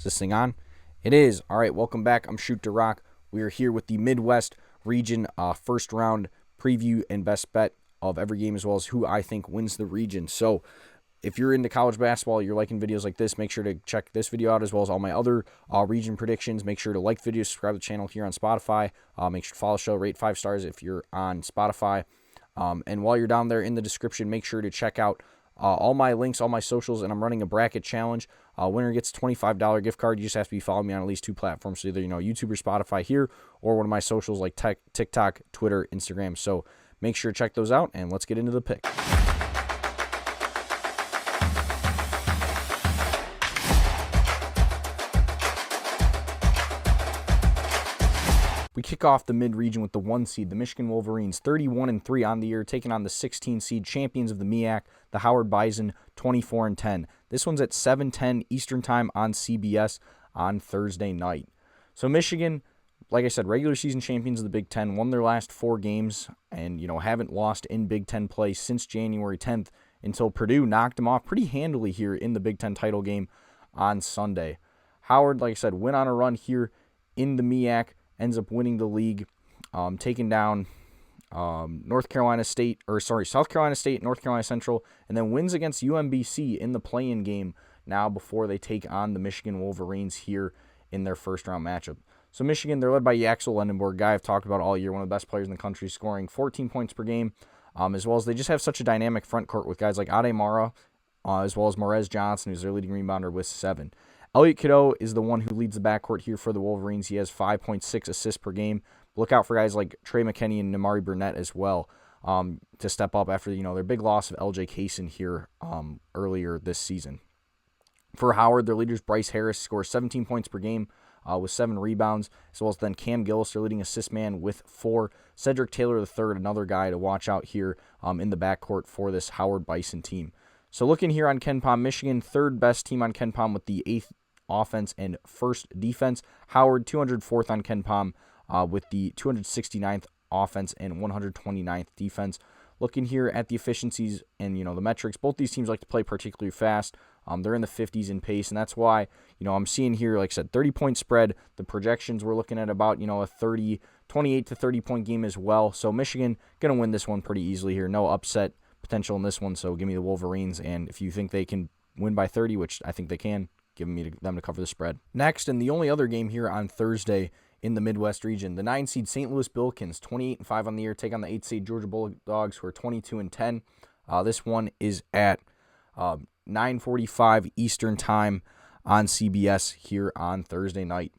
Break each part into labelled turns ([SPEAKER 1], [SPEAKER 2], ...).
[SPEAKER 1] Is this thing on? It is. All right, welcome back. I'm DaRock. We are here with the Midwest region first round preview and best bet of every game, as well as who I think wins the region. So if you're into college basketball, you're liking videos like this, make sure to check this video out as well as all my other region predictions. Make sure to like the video, subscribe to the channel here on Spotify. Make sure to follow the show, rate 5 stars if you're on Spotify. And while you're down there in the description, make sure to check out all my links, all my socials, and I'm running a bracket challenge. Winner gets a $25 gift card. You just have to be following me on at least 2 platforms, so either YouTube or Spotify here, or one of my socials like TikTok, Twitter, Instagram. So make sure to check those out, and let's get into the pick. We kick off the mid-region with the 1 seed, the Michigan Wolverines, 31-3 on the year, taking on the 16 seed champions of the MEAC, the Howard Bison, 24-10. This one's at 7:10 Eastern Time on CBS on Thursday night. So Michigan, like I said, regular season champions of the Big Ten, won their last 4 games and, haven't lost in Big Ten play since January 10th until Purdue knocked them off pretty handily here in the Big Ten title game on Sunday. Howard, like I said, went on a run here in the MEAC, ends up winning the league, taking down South Carolina State, North Carolina Central, and then wins against UMBC in the play-in game now before they take on the Michigan Wolverines here in their first-round matchup. So Michigan, they're led by Yaxel Lendenborg, guy I've talked about all year, one of the best players in the country, scoring 14 points per game, as well as they just have such a dynamic front court with guys like Ademara, as well as Morez Johnson, who's their leading rebounder with 7. Elliot Cadeau is the one who leads the backcourt here for the Wolverines. He has 5.6 assists per game. Look out for guys like Trey McKinney and Namari Burnett as well to step up after their big loss of LJ Kaysen here earlier this season. For Howard, their leaders Bryce Harris scores 17 points per game with 7 rebounds, as well as then Cam Gillis, their leading assist man, with 4. Cedric Taylor III, another guy to watch out here in the backcourt for this Howard Bison team. So looking here on KenPom, Michigan, 3rd best team on KenPom with the 8th offense and 1st defense. Howard, 204th on KenPom with the 269th offense and 129th defense. Looking here at the efficiencies and, the metrics, both these teams like to play particularly fast. They're in the 50s in pace, and that's why, I'm seeing here, like I said, 30-point spread. The projections we're looking at about, a 28 to 30-point game as well. So Michigan going to win this one pretty easily here. No upset potential in this one, so give me the Wolverines. And if you think they can win by 30, which I think they can, giving them to cover the spread. Next, and the only other game here on Thursday in the Midwest region, the 9 seed St. Louis Billikens, 28-5 on the year, take on the 8 seed Georgia Bulldogs, who are 22-10. This one is at 9:45 Eastern Time on CBS here on Thursday night.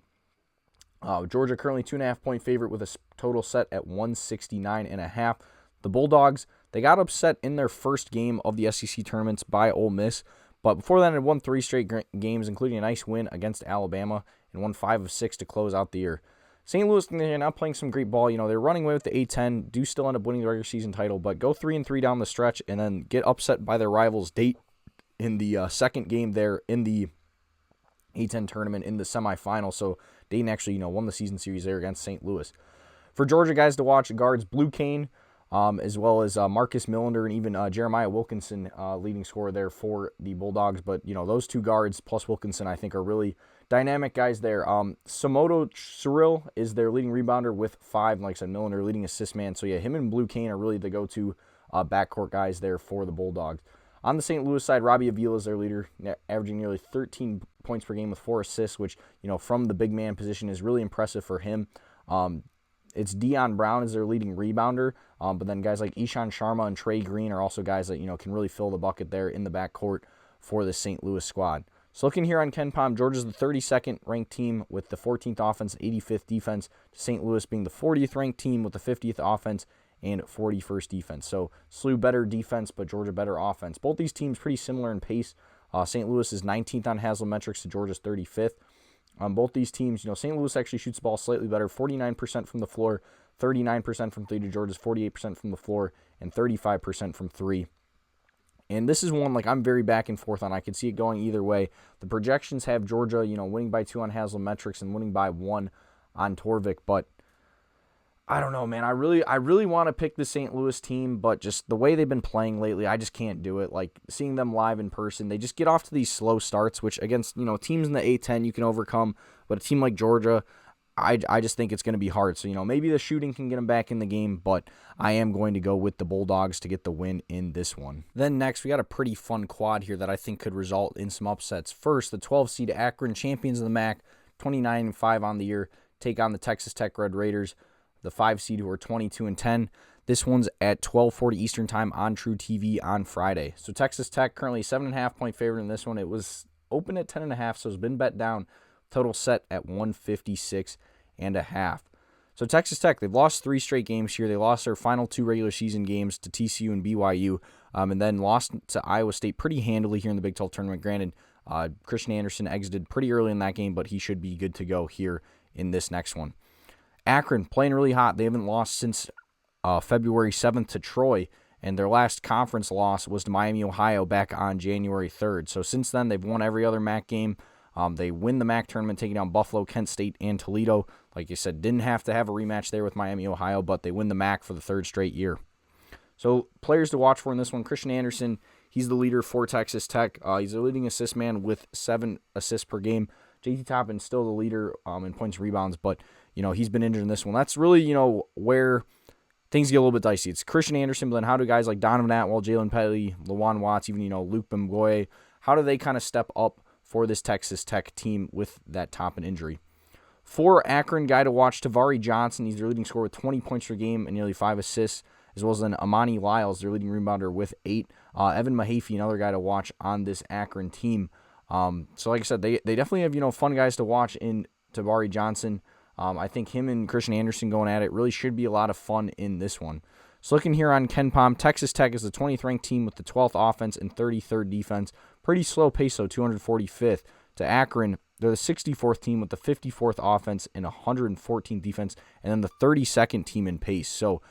[SPEAKER 1] Georgia currently 2.5-point favorite with a total set at 169.5. The Bulldogs, they got upset in their first game of the SEC tournaments by Ole Miss, but before that, had won 3 straight games, including a nice win against Alabama, and won 5 of 6 to close out the year. St. Louis, they're not playing some great ball. They're running away with the A-10, do still end up winning the regular season title, but go 3-3 down the stretch, and then get upset by their rivals Dayton in the second game there in the A-10 tournament in the semifinal. So Dayton actually, won the season series there against St. Louis. For Georgia guys to watch, guards Blue Kane, as well as Marcus Millender and even Jeremiah Wilkinson, leading scorer there for the Bulldogs. But, those 2 guards plus Wilkinson, I think, are really dynamic guys there. Samoto Cyril is their leading rebounder with 5. And like I said, Millender leading assist man. So, yeah, him and Blue Kane are really the go-to backcourt guys there for the Bulldogs. On the St. Louis side, Robbie Avila is their leader, averaging nearly 13 points per game with 4 assists, which, from the big man position is really impressive for him. It's Deion Brown as their leading rebounder, but then guys like Ishan Sharma and Trey Green are also guys that, can really fill the bucket there in the backcourt for the St. Louis squad. So looking here on KenPom, Georgia's the 32nd ranked team with the 14th offense, 85th defense, St. Louis being the 40th ranked team with the 50th offense and 41st defense. So SLU better defense, but Georgia better offense. Both these teams pretty similar in pace. St. Louis is 19th on Haslametrics to Georgia's 35th. Both these teams, St. Louis actually shoots the ball slightly better, 49% from the floor, 39% from 3 to Georgia's 48% from the floor, and 35% from 3. And this is one I'm very back and forth on. I could see it going either way. The projections have Georgia, winning by 2 on Haslametrics and winning by 1 on Torvik, but I don't know, man. I really want to pick the St. Louis team, but just the way they've been playing lately, I just can't do it. Like, seeing them live in person, they just get off to these slow starts, which against, teams in the A-10 you can overcome, but a team like Georgia, I just think it's going to be hard. So, maybe the shooting can get them back in the game, but I am going to go with the Bulldogs to get the win in this one. Then next, we got a pretty fun quad here that I think could result in some upsets. First, the 12-seed Akron, champions of the MAC, 29-5 on the year, take on the Texas Tech Red Raiders, the 5-seed who are 22-10. This one's at 12:40 Eastern Time on True TV on Friday. So Texas Tech currently 7.5-point favorite in this one. It was open at 10.5, so it's been bet down. Total set at 156.5. So Texas Tech, they've lost 3 straight games here. They lost their final 2 regular season games to TCU and BYU, and then lost to Iowa State pretty handily here in the Big 12 tournament. Granted, Christian Anderson exited pretty early in that game, but he should be good to go here in this next one. Akron playing really hot. They haven't lost since February 7th to Troy, and their last conference loss was to Miami, Ohio back on January 3rd. So since then, they've won every other MAC game. They win the MAC tournament, taking down Buffalo, Kent State, and Toledo. Like you said, didn't have to have a rematch there with Miami, Ohio, but they win the MAC for the 3rd straight year. So players to watch for in this one, Christian Anderson, he's the leader for Texas Tech. He's the leading assist man with 7 assists per game. JT Toppin's still the leader in points and rebounds, but he's been injured in this one. That's really, where things get a little bit dicey. It's Christian Anderson, but then how do guys like Donovan Atwell, Jalen Petty, Lawan Watts, even, Luke Bemboye, how do they kind of step up for this Texas Tech team with that Toppin injury? For Akron, guy to watch, Tavari Johnson. He's their leading scorer with 20 points per game and nearly 5 assists, as well as then Amani Lyles, their leading rebounder with 8. Evan Mahaffey, another guy to watch on this Akron team. So like I said, they definitely have, fun guys to watch in Tavari Johnson. I think him and Christian Anderson going at it really should be a lot of fun in this one. So looking here on KenPom, Texas Tech is the 20th ranked team with the 12th offense and 33rd defense. Pretty slow pace, though, 245th. To Akron, they're the 64th team with the 54th offense and 114th defense, and then the 32nd team in pace. So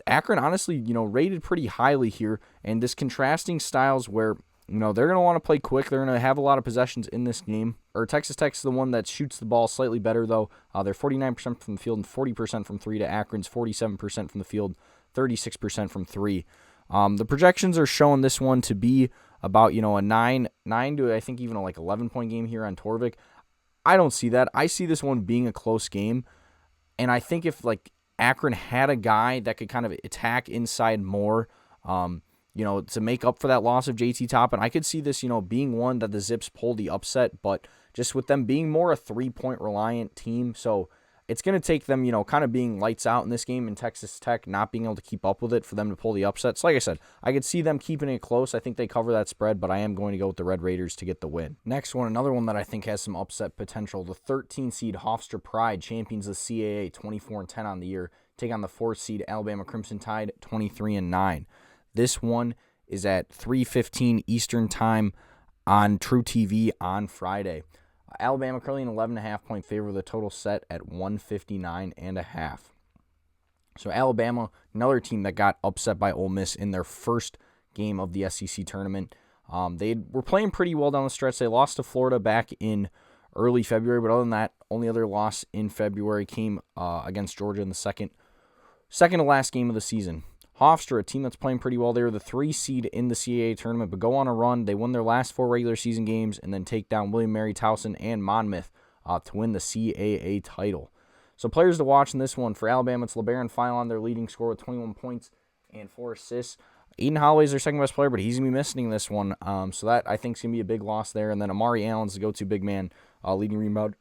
[SPEAKER 1] Akron, honestly, rated pretty highly here, and this contrasting styles where they're going to want to play quick. They're going to have a lot of possessions in this game. Texas Tech's the one that shoots the ball slightly better, though. They're 49% from the field and 40% from 3 to Akron's 47% from the field, 36% from 3. The projections are showing this one to be about, a 9 to, I think, even a 11-point game here on Torvik. I don't see that. I see this one being a close game, and I think if, Akron had a guy that could kind of attack inside more, to make up for that loss of JT Toppin, I could see this, being one that the Zips pull the upset, but just with them being more a 3-point reliant team. So it's going to take them, kind of being lights out in this game, and Texas Tech not being able to keep up with it for them to pull the upset. So like I said, I could see them keeping it close. I think they cover that spread, but I am going to go with the Red Raiders to get the win. Next one, another one that I think has some upset potential. The 13-seed Hofstra Pride, champions of CAA, 24-10 on the year, take on the 4th-seed Alabama Crimson Tide, 23-9. This one is at 3:15 Eastern Time on True TV on Friday. Alabama currently an 11.5-point favor with a total set at 159.5. So Alabama, another team that got upset by Ole Miss in their first game of the SEC tournament. They were playing pretty well down the stretch. They lost to Florida back in early February, but other than that, only other loss in February came against Georgia in the second to last game of the season. Hofstra, a team that's playing pretty well. They were the 3 seed in the CAA tournament, but go on a run. They won their last 4 regular season games and then take down William Mary Towson and Monmouth to win the CAA title. So players to watch in this one. For Alabama, it's LeBaron Philon, their leading scorer with 21 points and 4 assists. Aiden Holloway's their second best player, but he's going to be missing this one. So that, I think, is going to be a big loss there. And then Amari Allen's the go-to big man, leading rebound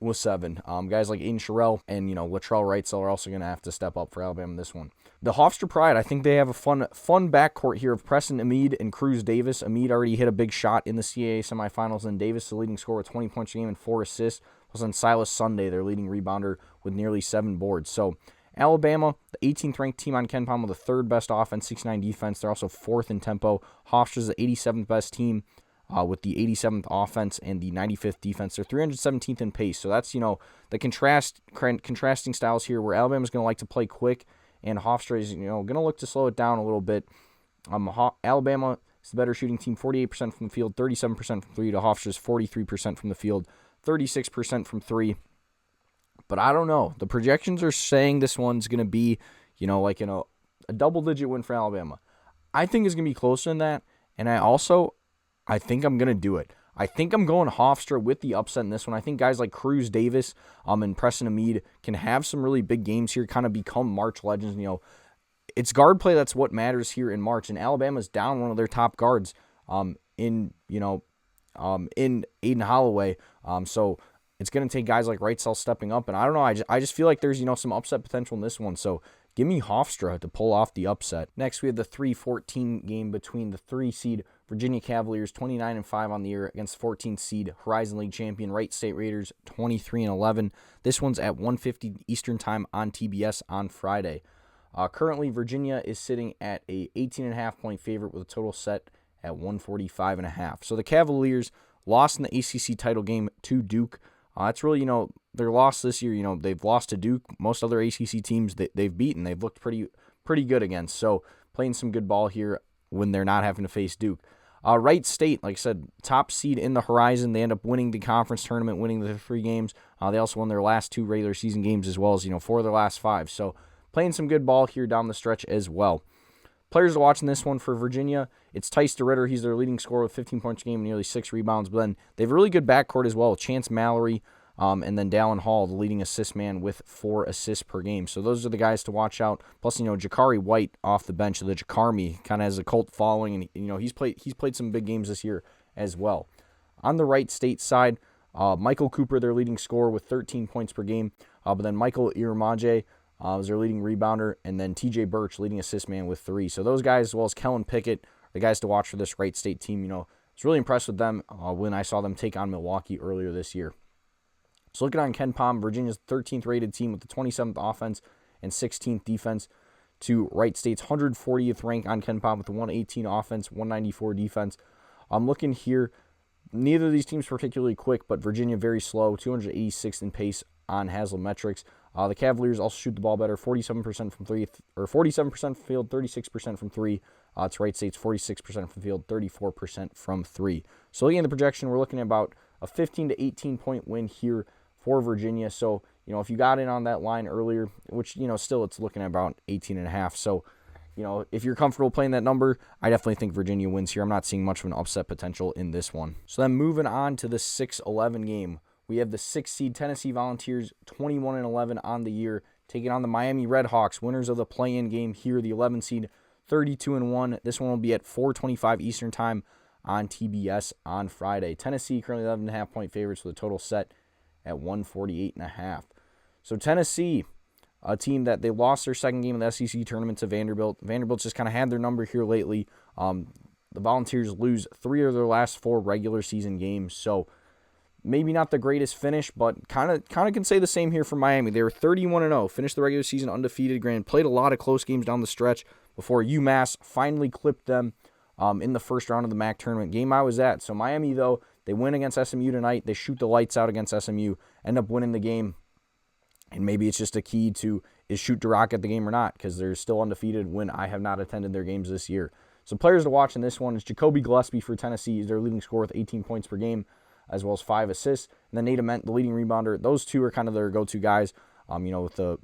[SPEAKER 1] with 7. Guys like Aiden Sherrill and, Latrell Wright are also going to have to step up for Alabama in this one. The Hofstra Pride, I think they have a fun backcourt here of Preston Amid and Cruz Davis. Amid already hit a big shot in the CAA semifinals, and Davis, the leading scorer with 20 points a game and 4 assists, was on Silas Sunday, their leading rebounder with nearly 7 boards. So Alabama, the 18th ranked team on KenPom with the 3rd best offense, 69 defense. They're also 4th in tempo. Hofstra's the 87th best team with the 87th offense and the 95th defense. They're 317th in pace. So that's, the contrasting styles here where Alabama's going to like to play quick and Hofstra is, going to look to slow it down a little bit. Alabama is the better shooting team, 48% from the field, 37% from 3 to Hofstra's 43% from the field, 36% from 3. But I don't know. The projections are saying this one's going to be, a double-digit win for Alabama. I think it's going to be closer than that, and I think I'm going to do it. I think I'm going Hofstra with the upset in this one. I think guys like Cruz Davis and Preston Amid can have some really big games here, kind of become March legends. It's guard play that's what matters here in March, and Alabama's down one of their top guards in Aiden Holloway. So it's going to take guys like Wright stepping up, and I don't know. I just feel like there's some upset potential in this one. So give me Hofstra to pull off the upset. Next, we have the 3-14 game between the 3-seed Virginia Cavaliers, 29-5 on the year, against 14th seed Horizon League champion Wright State Raiders, 23-11. This one's at 1:50 Eastern Time on TBS on Friday. Currently, Virginia is sitting at a 18.5-point favorite with a total set at 145.5. So the Cavaliers lost in the ACC title game to Duke. It's really, their loss this year. They've lost to Duke. Most other ACC teams they've beaten, they've looked pretty good against. So playing some good ball here when they're not having to face Duke. Wright State, like I said, top seed in the Horizon. They end up winning the conference tournament, winning the 3 games. They also won their last 2 regular season games as well as 4 of their last 5. So playing some good ball here down the stretch as well. Players to watch in this one for Virginia, it's Tice DeRitter. He's their leading scorer with 15 points a game and nearly 6 rebounds. But then they have a really good backcourt as well. Chance Mallory and then Dallin Hall, the leading assist man with 4 assists per game. So those are the guys to watch out. Plus, Jakari White off the bench, the Jakarmi, kind of has a cult following, and he's played some big games this year as well. On the Wright State side, Michael Cooper, their leading scorer with 13 points per game. But then Michael Iramaje is their leading rebounder, and then TJ Birch, leading assist man with 3. So those guys, as well as Kellen Pickett, are the guys to watch for this Wright State team. I was really impressed with them when I saw them take on Milwaukee earlier this year. So looking on KenPom, Virginia's 13th rated team with the 27th offense and 16th defense to Wright State's 140th rank on KenPom with the 118 offense, 194 defense. I'm looking here. Neither of these teams particularly quick, but Virginia very slow, 286th in pace on Haslametrics. The Cavaliers also shoot the ball better, 47% from 3, or 47% from field, 36% from 3. It's Wright State's 46% from field, 34% from 3. So looking at the projection, we're looking at about a 15 to 18 point win here for Virginia. So, if you got in on that line earlier, which, still it's looking at about 18.5. So, if you're comfortable playing that number, I definitely think Virginia wins here. I'm not seeing much of an upset potential in this one. So then moving on to the 6-11 game, we have the 6th seed Tennessee Volunteers, 21-11 on the year, taking on the Miami Redhawks, winners of the play-in game here, the 11 seed, 32-1. This one will be at 4:25 Eastern Time on TBS on Friday. Tennessee currently 11.5 point favorites with a total set at 148.5. So Tennessee, a team that they lost their second game in the SEC tournament to Vanderbilt. Vanderbilt's just kind of had their number here lately. The Volunteers lose 3 of their last 4 regular season games. So maybe not the greatest finish, but kind of can say the same here for Miami. They were 31-0, finished the regular season undefeated. Granted, played a lot of close games down the stretch before UMass finally clipped them in the first round of the MAC tournament game I was at. So Miami, though, they win against SMU tonight. They shoot the lights out against SMU, end up winning the game. And maybe it's just a key to, is shoot DaRock at the game or not, because they're still undefeated when I have not attended their games this year. So players to watch in this one is Jacoby Gillespie for Tennessee. Is their leading scorer with 18 points per game, as well as 5 assists. And then Nate Ament, the leading rebounder. Those two are kind of their go-to guys, with the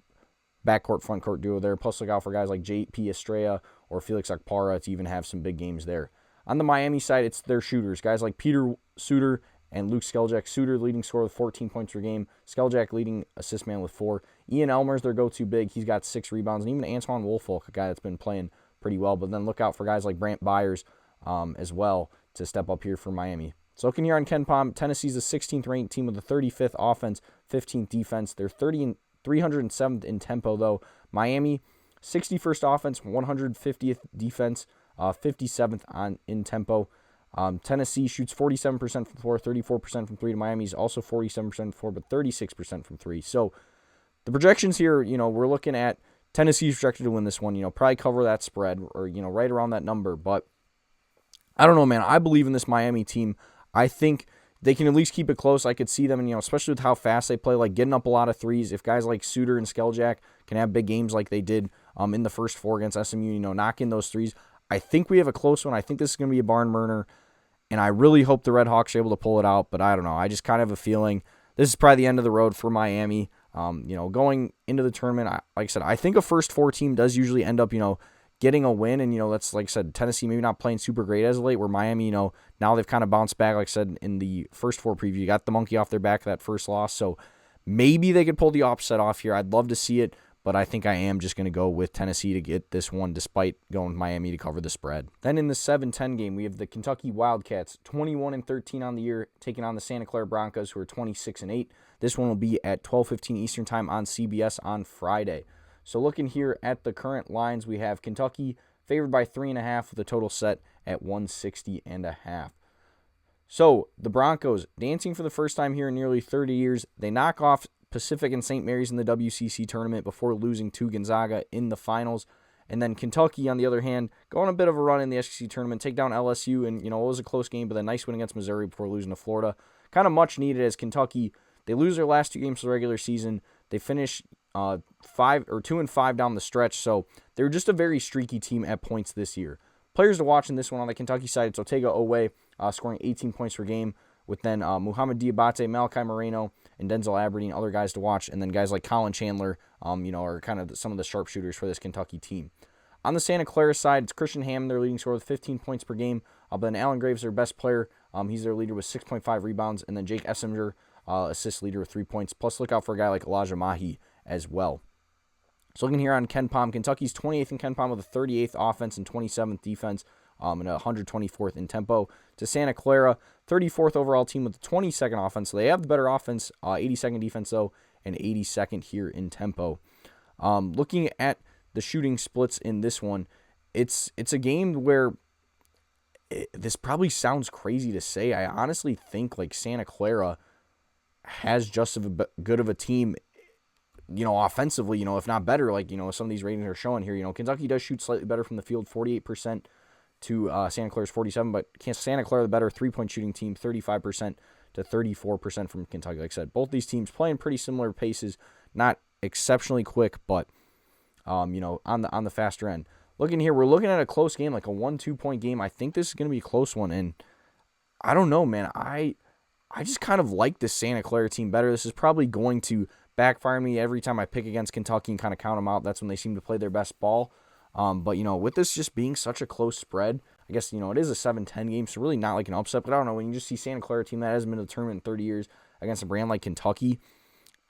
[SPEAKER 1] backcourt, frontcourt duo there. Plus look out for guys like J.P. Estrella or Felix Akpara to even have some big games there. On the Miami side, it's their shooters. Guys like Peter Suter and Luke Skeljak. Suter, leading scorer with 14 points per game. Skeljak, leading assist man with 4. Ian Elmer's their go-to big. He's got 6 rebounds. And even Antoine Woolfolk, a guy that's been playing pretty well. But then look out for guys like Brant Byers as well to step up here for Miami. So looking here on KenPom, Tennessee's the 16th ranked team with a 35th offense, 15th defense. They're 307th in tempo, though. Miami, 61st offense, 150th defense, 57th in tempo. Tennessee shoots 47% from the floor, 34% from 3. To Miami's also 47% from the floor, but 36% from 3. So the projections here, we're looking at Tennessee's projected to win this one. Probably cover that spread or, right around that number. But I don't know, man. I believe in this Miami team. I think they can at least keep it close. I could see them, especially with how fast they play, like getting up a lot of threes. If guys like Suter and Skeljak can have big games like they did in the first 4 against SMU, knock in those threes. I think we have a close one. I think this is going to be a barn burner, and I really hope the Red Hawks are able to pull it out, but I don't know. I just kind of have a feeling this is probably the end of the road for Miami. Going into the tournament, like I said, I think a first 4 team does usually end up, getting a win. And, that's, like I said, Tennessee maybe not playing super great as of late, where Miami, now they've kind of bounced back, like I said, in the first 4 preview. Got the monkey off their back that first loss. So maybe they could pull the upset off here. I'd love to see it, but I think I am just going to go with Tennessee to get this one, despite going with Miami to cover the spread. Then in the 7-10 game, we have the Kentucky Wildcats, 21-13 on the year, taking on the Santa Clara Broncos, who are 26-8. This one will be at 12:15 Eastern Time on CBS on Friday. So looking here at the current lines, we have Kentucky favored by 3.5 with a total set at 160.5. So the Broncos, dancing for the first time here in nearly 30 years, they knock off Pacific and St. Mary's in the WCC tournament before losing to Gonzaga in the finals. And then Kentucky, on the other hand, go on a bit of a run in the SEC tournament, take down LSU, and, it was a close game, but a nice win against Missouri before losing to Florida. Kind of much needed as Kentucky, they lose their last 2 games of the regular season. They finish 2-5 down the stretch, so they're just a very streaky team at points this year. Players to watch in this one on the Kentucky side, it's Otega Owe, scoring 18 points per game, with then Muhammad Diabate, Malachi Moreno, and Denzel Aberdeen, other guys to watch, and then guys like Colin Chandler, are kind of some of the sharpshooters for this Kentucky team. On the Santa Clara side, it's Christian Hammond, their leading scorer, with 15 points per game, but then Alan Graves, their best player, he's their leader with 6.5 rebounds, and then Jake Essinger, assist leader with 3 points, plus look out for a guy like Elijah Mahi as well. So looking here on KenPom, Kentucky's 28th in KenPom with a 38th offense and 27th defense, and 124th in tempo. To Santa Clara, 34th overall team with the 22nd offense. So they have the better offense, 82nd defense though, and 82nd here in tempo. Looking at the shooting splits in this one, it's a game where this probably sounds crazy to say. I honestly think like Santa Clara has just as good of a team, offensively, if not better, like, some of these ratings are showing here. Kentucky does shoot slightly better from the field, 48% to Santa Clara's 47%, but Santa Clara the better 3-point shooting team, 35% to 34% from Kentucky. Like I said, both these teams playing pretty similar paces, not exceptionally quick, but, on the faster end. Looking here, we're looking at a close game, like a 1-2 point game. I think this is going to be a close one, and I don't know, man. I just kind of like this Santa Clara team better. This is probably going to backfire me every time I pick against Kentucky and kind of count them out. That's when they seem to play their best ball. But, with this just being such a close spread, I guess, it is a 7-10 game, so really not like an upset. But I don't know, when you just see Santa Clara team that hasn't been to the tournament in 30 years against a brand like Kentucky,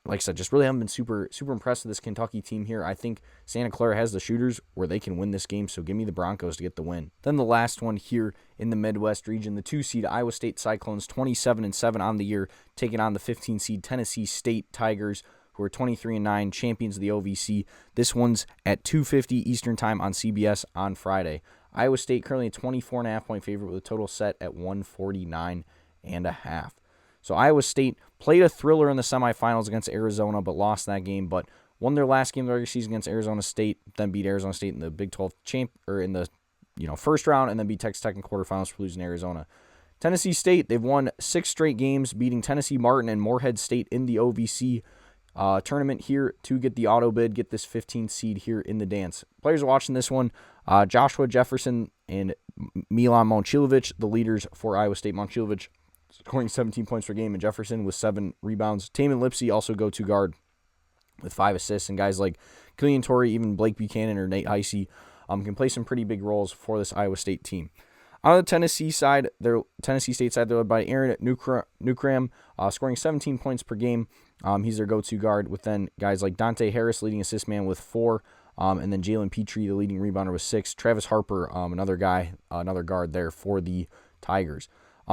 [SPEAKER 1] like I said, just really haven't been super impressed with this Kentucky team here. I think Santa Clara has the shooters where they can win this game, so give me the Broncos to get the win. Then the last one here in the Midwest region, the 2-seed Iowa State Cyclones, 27-7 on the year, taking on the 15-seed Tennessee State Tigers, who are 23-9, champions of the OVC. This one's at 2:50 Eastern Time on CBS on Friday. Iowa State currently a 24.5 point favorite with a total set at 149.5. So Iowa State played a thriller in the semifinals against Arizona, but lost that game. But won their last game of the regular season against Arizona State, then beat Arizona State in the Big 12 in the first round, and then beat Texas Tech in quarterfinals for losing Arizona. Tennessee State, they've won 6 straight games, beating Tennessee Martin and Morehead State in the OVC tournament here to get the auto bid, get this 15th seed here in the dance. Players watching this one, Joshua Jefferson and Milan Momcilovic, the leaders for Iowa State. Momcilovic scoring 17 points per game, and Jefferson with 7 rebounds. Taman Lipsey also go to guard with 5 assists, and guys like Killian Torrey, even Blake Buchanan or Nate Heisey can play some pretty big roles for this Iowa State team. On the Tennessee side, Tennessee State side, they're led by Aaron Newcram, scoring 17 points per game. He's their go-to guard, with then guys like Dante Harris, leading assist man, with 4, and then Jalen Petrie, the leading rebounder, with 6. Travis Harper, another guard there for the Tigers.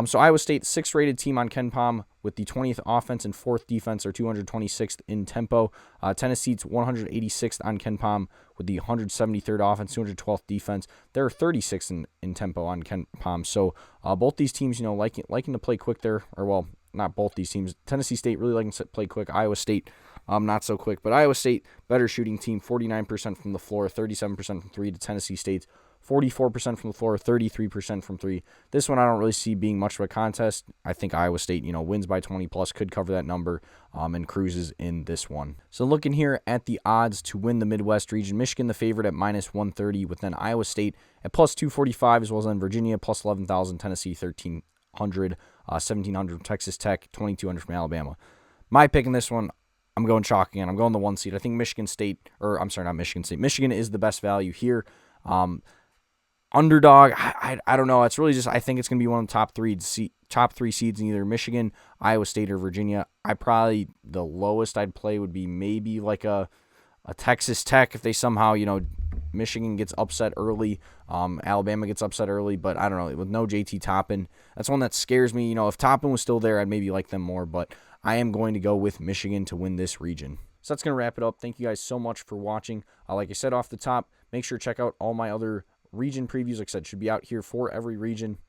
[SPEAKER 1] So Iowa State, 6th rated team on KenPom with the 20th offense and 4th defense, or 226th in tempo. Tennessee's 186th on KenPom with the 173rd offense, 212th defense. They're 36th in tempo on KenPom. So both these teams, liking to play quick there, or well, not both these teams. Tennessee State really liking to play quick. Iowa State, not so quick. But Iowa State, better shooting team, 49% from the floor, 37% from 3 to Tennessee State's 44% from the floor, 33% from 3. This one I don't really see being much of a contest. I think Iowa State, wins by 20 plus, could cover that number, and cruises in this one. So looking here at the odds to win the Midwest region, Michigan the favorite at -130, with then Iowa State at +245, as well as then Virginia +11,000, Tennessee 1,300, 1,700 from Texas Tech, 2,200 from Alabama. My pick in this one, I'm going chalk again. I'm going the 1 seed. I think Michigan State, or I'm sorry, not Michigan State. Michigan is the best value here. Underdog, I don't know. It's really just, I think it's going to be one of the top three seeds in either Michigan, Iowa State, or Virginia. The lowest I'd play would be maybe like a Texas Tech if they somehow, Michigan gets upset early, Alabama gets upset early, but I don't know, with no JT Toppin, that's one that scares me. If Toppin was still there, I'd maybe like them more, but I am going to go with Michigan to win this region. So that's going to wrap it up. Thank you guys so much for watching. Like I said off the top, make sure to check out all my other region previews. Like I said, should be out here for every region.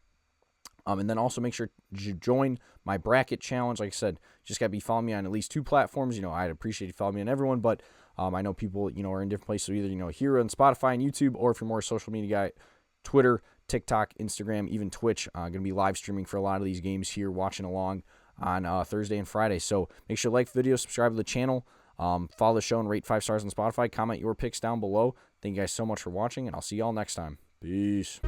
[SPEAKER 1] And then also make sure to join my bracket challenge. Like I said, just got to be following me on at least 2 platforms. I'd appreciate you following me on everyone, but I know people, are in different places, so either, here on Spotify and YouTube, or if you're more a social media guy, Twitter, TikTok, Instagram, even Twitch. Going to be live streaming for a lot of these games here, watching along on Thursday and Friday. So make sure to like the video, subscribe to the channel, follow the show, and rate 5 stars on Spotify. Comment your picks down below. Thank you guys so much for watching, and I'll see y'all next time. Peace.